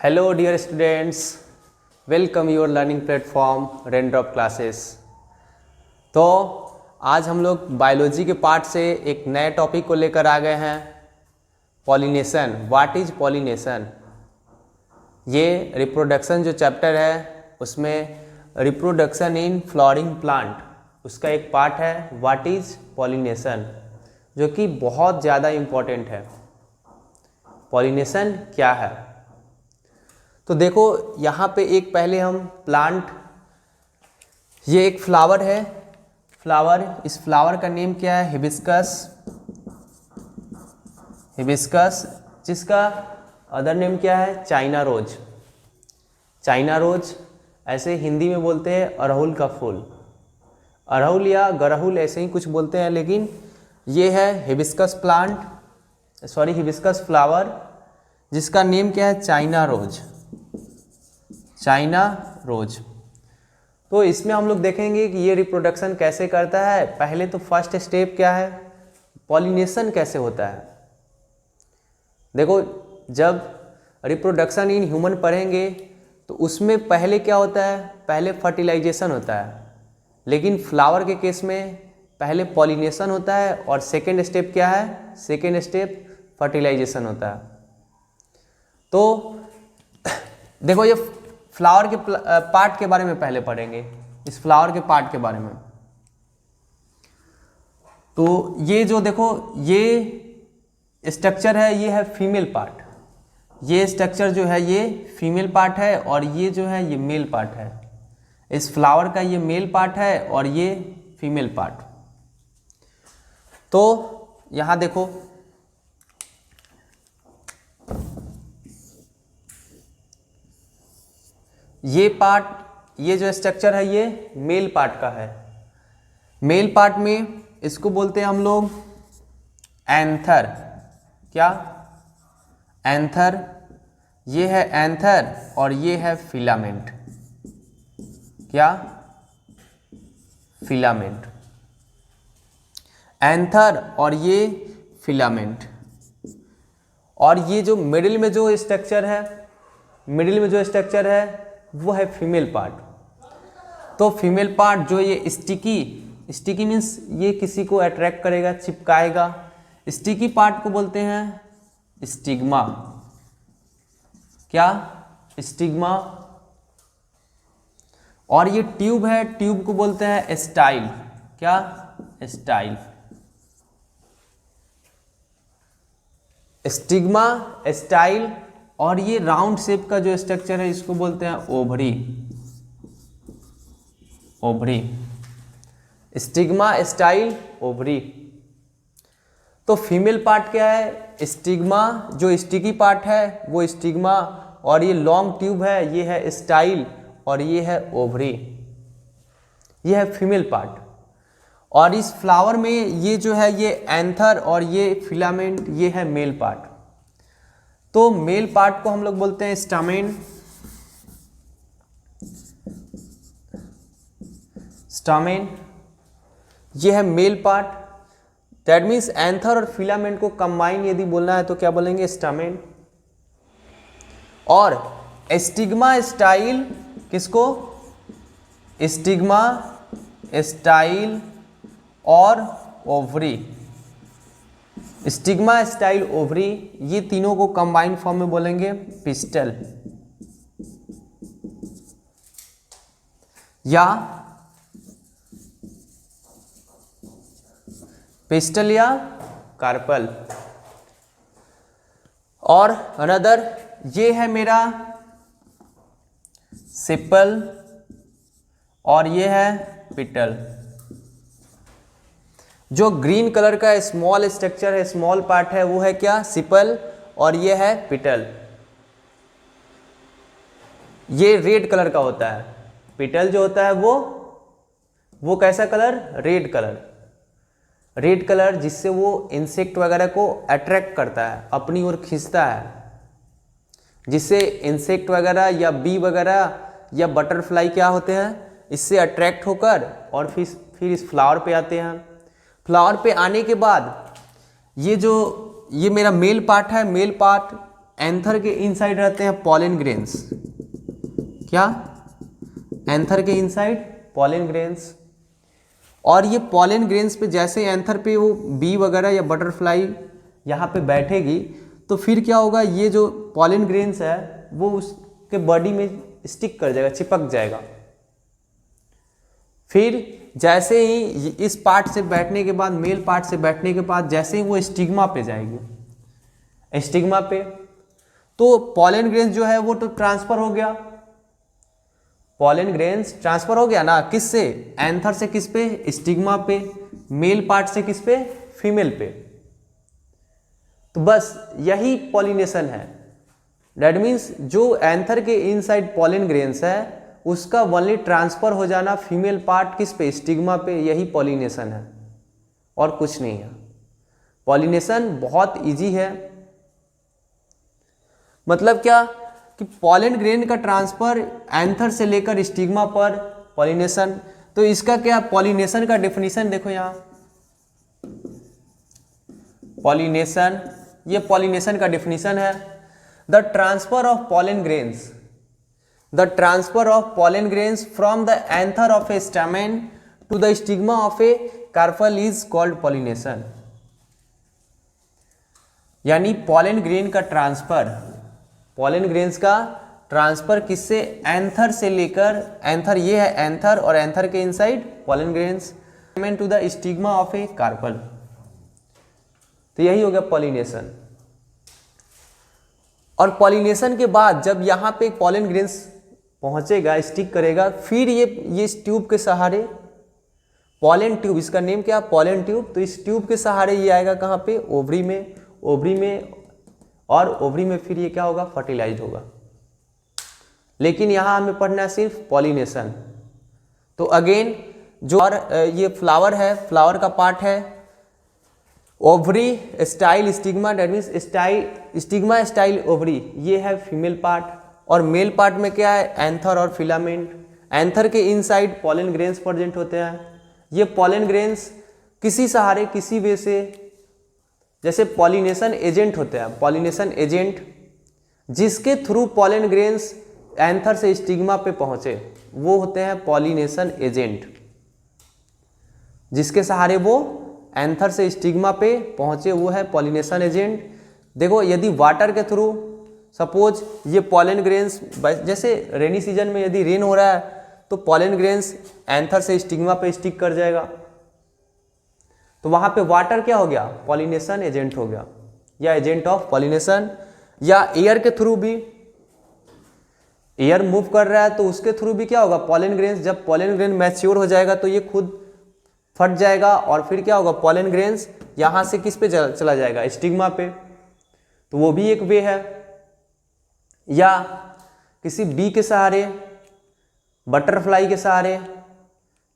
Hello dear students, welcome your learning platform Raindrop Classes. तो आज हम लोग बायोलॉजी के पार्ट से एक नए टॉपिक को लेकर आ गए हैं, पॉलिनेशन। What is pollination? ये रिप्रोडक्शन जो चैप्टर है उसमें रिप्रोडक्शन इन फ्लावरिंग प्लांट उसका एक पार्ट है व्हाट इज पॉलिनेशन, जो कि बहुत ज़्यादा इम्पोर्टेंट है। पॉलिनेशन क्या है? तो देखो यहाँ पे एक पहले हम प्लांट, ये एक फ्लावर है, फ्लावर, इस फ्लावर का नेम क्या है? हिबिस्कस। हिबिस्कस, जिसका अदर नेम क्या है? China rose. चाइना रोज, ऐसे हिंदी में बोलते हैं अड़हुल का फूल, अड़हुल या गड़हुल ऐसे ही कुछ बोलते हैं, लेकिन ये है hibiscus plant, sorry hibiscus flower, जिसका नेम क्या है? China rose. China rose. तो इसमें हम लोग देखेंगे कि ये रिप्रोडक्शन कैसे करता है। पहले तो फर्स्ट स्टेप क्या है, पॉलिनेशन कैसे होता है। देखो, जब रिप्रोडक्शन इन ह्यूमन पढ़ेंगे तो उसमें पहले क्या होता है? पहले फर्टिलाइजेशन होता है, लेकिन फ्लावर के केस में पहले पॉलिनेशन होता है और सेकेंड स्टेप क्या है? सेकेंड स्टेप फर्टिलाइजेशन होता है। तो देखो, ये फ्लावर के पार्ट के बारे में पहले पढ़ेंगे, इस फ्लावर के पार्ट के बारे में। तो ये जो देखो, ये स्ट्रक्चर है, ये है फीमेल पार्ट। ये स्ट्रक्चर जो है ये फीमेल पार्ट है और ये जो है ये मेल पार्ट है। इस फ्लावर का ये मेल पार्ट है और ये फीमेल पार्ट। तो यहां देखो, ये पार्ट, ये जो स्ट्रक्चर है ये मेल पार्ट का है। मेल पार्ट में इसको बोलते हैं हम लोग एंथर। क्या? एंथर। ये है एंथर और ये है फिलामेंट। क्या? फिलामेंट। एंथर और ये फिलामेंट। और ये जो मिडिल में जो स्ट्रक्चर है, मिडिल में जो स्ट्रक्चर है वो है फीमेल पार्ट। तो फीमेल पार्ट जो ये स्टिकी, स्टिकी मीन्स ये किसी को अट्रैक्ट करेगा, चिपकाएगा। स्टिकी पार्ट को बोलते हैं स्टिग्मा। क्या? स्टिग्मा। और ये ट्यूब है, ट्यूब को बोलते हैं स्टाइल। क्या? स्टाइल। Stigma, style. और ये राउंड शेप का जो स्ट्रक्चर है इसको बोलते हैं ovary. Ovary. Stigma, style, ovary. तो फीमेल पार्ट क्या है? स्टिग्मा, जो स्टिकी पार्ट है वो स्टिग्मा, और ये लॉन्ग ट्यूब है ये है स्टाइल, और ये है ओवरी। ये है फीमेल पार्ट। और इस फ्लावर में ये जो है ये एंथर और ये फिलामेंट, ये है मेल पार्ट। तो मेल पार्ट को हम लोग बोलते हैं स्टामेन। स्टामेन, ये है male part. That means anther और फिलामेंट को कंबाइन यदि बोलना है तो क्या बोलेंगे? स्टामेन। और स्टिग्मा, स्टाइल, किसको? स्टिग्मा, स्टाइल और ओवरी। स्टिग्मा, स्टाइल, ओवरी, ये तीनों को कंबाइंड फॉर्म में बोलेंगे पिस्टल या पिस्टल या कार्पल। और अनदर, ये है मेरा सिपल और ये है पिटल। जो ग्रीन कलर का स्मॉल स्ट्रक्चर है, स्मॉल पार्ट है, वो है क्या? सिपल, और ये है पिटल। ये रेड कलर का होता है। पिटल जो होता है वो कैसा colour? Red colour. Red colour, जिससे वो इंसेक्ट वगैरह को अट्रैक्ट करता है, अपनी ओर खींचता है, जिससे इंसेक्ट वगैरह या बी वगैरह या बटरफ्लाई क्या होते हैं, इससे अट्रैक्ट होकर और फिर इस फ्लावर पे आते हैं। फ्लावर पे आने के बाद ये जो ये मेरा मेल पार्ट है, मेल पार्ट एंथर के इनसाइड रहते हैं पॉलन ग्रेन्स। क्या? एंथर के इनसाइड पॉलन ग्रेन्स। और ये पॉलन ग्रेन्स पे जैसे एंथर पे वो बी वगैरह या बटरफ्लाई यहाँ पे बैठेगी तो फिर क्या होगा, ये जो पॉलन ग्रेन्स है वो उसके बॉडी में स्टिक कर जाएगा, चिपक जाएगा। फिर जैसे ही इस पार्ट से बैठने के बाद, मेल पार्ट से बैठने के बाद जैसे ही वो स्टिग्मा पे जाएगी, स्टिग्मा पे, तो पॉलन ग्रेन्स जो है वो तो ट्रांसफर हो गया। पॉलन ग्रेन्स ट्रांसफर हो गया ना, किससे? एंथर से किस पे? स्टिग्मा पे। मेल पार्ट से किस पे? फीमेल पे। तो बस यही पॉलिनेशन है। दैट मीन्स जो एंथर के इनसाइड पॉलन ग्रेन्स है उसका ओनली ट्रांसफर हो जाना फीमेल पार्ट किस पे? स्टिग्मा पे। यही पॉलिनेशन है और कुछ नहीं है। पॉलिनेशन बहुत इजी है। मतलब क्या कि पॉलन ग्रेन का ट्रांसफर एंथर से लेकर स्टिग्मा पर, पॉलिनेशन। तो इसका क्या पॉलिनेशन का डेफिनेशन देखो यहाँ, पॉलिनेशन, ये पॉलिनेशन का डेफिनेशन है। The transfer of pollen grains, the transfer of pollen grains from the anther of a stamen to the stigma of a carpel is called pollination. यानी पॉलन ग्रेन का transfer, pollen grains का transfer किससे? Anther से लेकर, anther ये है anther और anther के inside pollen grains to the stigma of a carpel. तो यही हो गया पॉलिनेशन। और पॉलिनेशन के बाद जब यहाँ पे पॉलन ग्रेन्स पहुंचेगा, स्टिक करेगा, फिर ये इस ट्यूब के सहारे, पॉलन ट्यूब, इसका नेम क्या? Pollen tube. तो इस ट्यूब के सहारे ये आएगा कहाँ पे? ओवरी में। ओवरी में, और ओवरी में फिर ये क्या होगा? फर्टिलाइज होगा। लेकिन यहाँ हमें पढ़ना है सिर्फ पॉलिनेशन। तो अगेन जो और ये फ्लावर है, फ्लावर का पार्ट है ovary, style, stigma, that means stigma, style, ovary, ये है फीमेल पार्ट। और मेल पार्ट में क्या है? एंथर और फिलामेंट। एंथर के इनसाइड पॉलन ग्रेन्स प्रेजेंट होते हैं। ये पॉलन ग्रेन्स किसी सहारे, किसी वे से, जैसे पॉलिनेशन एजेंट होते हैं, पॉलिनेशन एजेंट जिसके थ्रू पॉलन ग्रेन्स एंथर से स्टिग्मा पे पहुंचे वो होते हैं पॉलिनेशन एजेंट। जिसके सहारे वो एंथर से स्टिग्मा पे पहुंचे वो है पॉलिनेशन एजेंट। देखो यदि वाटर के थ्रू, सपोज ये पॉलन ग्रेन्स, जैसे रेनी सीजन में यदि रेन हो रहा है तो पॉलन ग्रेन्स एंथर से स्टिग्मा पे स्टिक कर जाएगा, तो वहां पे वाटर क्या हो गया? पॉलिनेशन एजेंट हो गया, या एजेंट ऑफ पॉलिनेशन। या एयर के थ्रू भी, एयर मूव कर रहा है तो उसके थ्रू भी क्या होगा? पॉलन ग्रेन्स, जब पॉलन ग्रेन मैच्योर हो जाएगा तो ये खुद फट जाएगा और फिर क्या होगा? पॉलन ग्रेन्स यहां से किस पे चला जाएगा? स्टिग्मा पे। तो वो भी एक वे है। या किसी बी के सहारे, बटरफ्लाई के सहारे,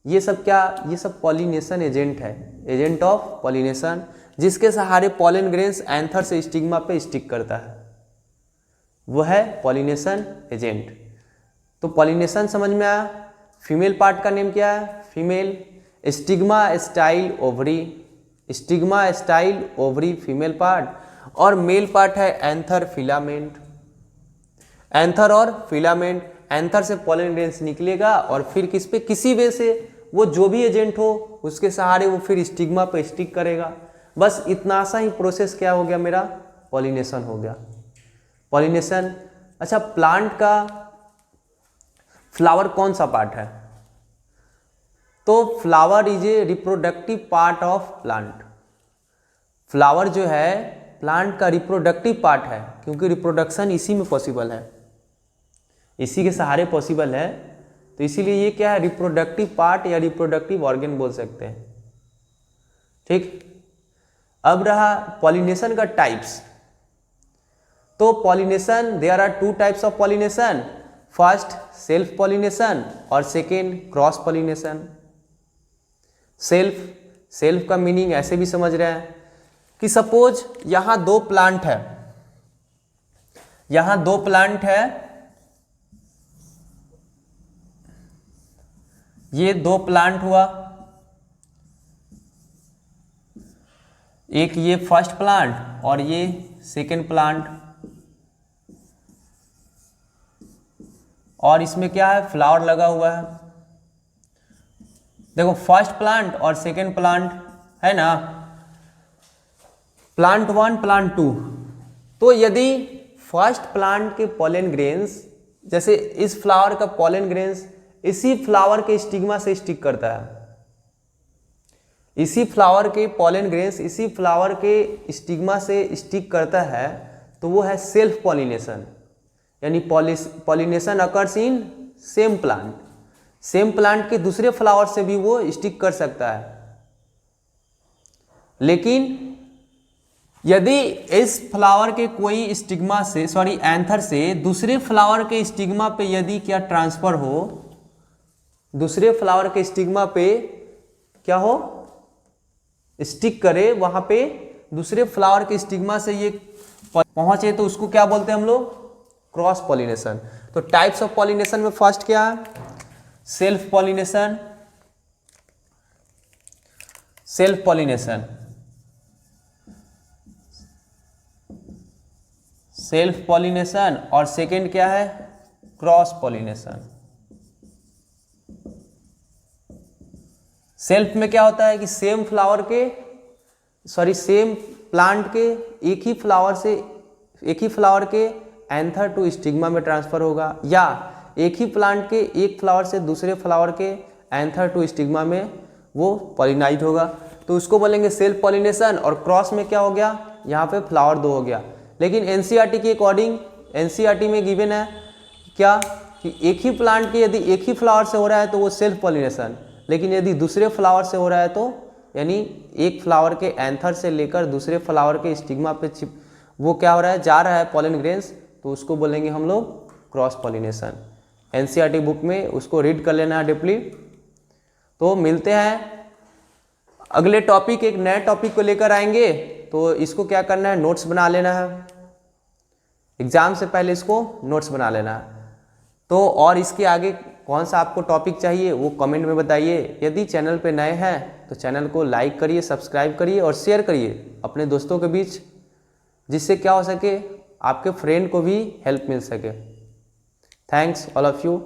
ये सब क्या? ये सब पॉलिनेशन एजेंट है, एजेंट ऑफ पॉलिनेशन, जिसके सहारे पॉलन ग्रेन्स एंथर से स्टिग्मा पे स्टिक करता है, वो है पॉलिनेशन एजेंट। तो पॉलिनेशन समझ में आया। फीमेल पार्ट का नेम क्या है? Female. Stigma, style, ovary, stigma, style, ovary female part. और मेल पार्ट है एंथर, फिलामेंट। एंथर और फिलामेंट, एंथर से पॉलन ग्रेन्स निकलेगा और फिर किस पे? किसी वे से, वो जो भी एजेंट हो उसके सहारे वो फिर स्टिग्मा पे स्टिक करेगा। बस इतना सा ही प्रोसेस क्या हो गया मेरा? पॉलिनेशन हो गया। पॉलिनेशन। अच्छा, प्लांट का फ्लावर कौन सा पार्ट है? तो flower is a reproductive part of plant. Flower जो है प्लांट का रिप्रोडक्टिव पार्ट है, क्योंकि रिप्रोडक्शन इसी में पॉसिबल है, इसी के सहारे पॉसिबल है। तो इसीलिए ये क्या है? रिप्रोडक्टिव पार्ट या रिप्रोडक्टिव ऑर्गन बोल सकते हैं। ठीक। अब रहा पॉलिनेशन का टाइप्स। तो pollination, there are two types of pollination. First self pollination और सेकेंड क्रॉस पॉलिनेशन। सेल्फ का मीनिंग ऐसे भी समझ रहे हैं कि सपोज यहां दो प्लांट है, यहां दो प्लांट है, ये दो प्लांट हुआ, एक ये फर्स्ट प्लांट और ये सेकेंड प्लांट। और इसमें क्या है, फ्लावर लगा हुआ है। देखो फर्स्ट प्लांट और सेकेंड प्लांट है ना, प्लांट 1 प्लांट 2। तो यदि फर्स्ट प्लांट के पॉलन ग्रेन्स, जैसे इस फ्लावर का पॉलन ग्रेन्स इसी फ्लावर के स्टिग्मा से स्टिक करता है, इसी फ्लावर के पॉलन ग्रेन्स इसी फ्लावर के स्टिग्मा से स्टिक करता है, तो वो है सेल्फ पॉलिनेशन, यानी pollination occurs in same plant. Same plant के दूसरे फ्लावर से भी वो स्टिक कर सकता है। लेकिन यदि इस फ्लावर के कोई स्टिग्मा से एंथर से दूसरे फ्लावर के स्टिग्मा पे यदि क्या ट्रांसफर हो, दूसरे फ्लावर के स्टिग्मा पे क्या हो, स्टिक करे, वहां पे दूसरे फ्लावर के स्टिग्मा से ये पहुंचे, तो उसको क्या बोलते हैं हम लोग, क्रॉस पॉलिनेशन। तो टाइप्स ऑफ पॉलिनेशन में फर्स्ट क्या है, self pollination, self pollination, self pollination, और सेकेंड क्या है, क्रॉस पॉलिनेशन। सेल्फ में क्या होता है कि सेम फ्लावर के सेम प्लांट के एक ही फ्लावर के एंथर टू स्टिग्मा में ट्रांसफर होगा, या एक ही प्लांट के एक फ्लावर से दूसरे फ्लावर के एंथर टू स्टिग्मा में वो पॉलिनाइज होगा, तो उसको बोलेंगे सेल्फ पॉलिनेशन। और क्रॉस में क्या हो गया, यहाँ पे फ्लावर 2 हो गया। लेकिन एनसीईआरटी के अकॉर्डिंग, एनसीईआरटी में गिवन है क्या कि एक ही प्लांट के यदि एक ही फ्लावर से हो रहा है तो वो सेल्फ पॉलिनेशन, लेकिन यदि दूसरे फ्लावर से हो रहा है तो, यानी एक फ्लावर के एंथर से लेकर दूसरे फ्लावर के स्टिग्मा पे वो क्या हो रहा है, जा रहा है पॉलन ग्रेन्स, तो उसको बोलेंगे हम लोग क्रॉस पॉलिनेशन। एनसीईआरटी बुक में उसको रीड कर लेना है डीपली। तो मिलते हैं अगले टॉपिक, एक नए टॉपिक को लेकर आएंगे। तो इसको क्या करना है, नोट्स बना लेना है, एग्जाम से पहले इसको नोट्स बना लेना है। तो और इसके आगे कौन सा आपको टॉपिक चाहिए वो कमेंट में बताइए। यदि चैनल पे नए हैं तो चैनल को लाइक करिए, सब्सक्राइब करिए और शेयर करिए अपने दोस्तों के बीच, जिससे क्या हो सके, आपके फ्रेंड को भी हेल्प मिल सके। Thanks all of you.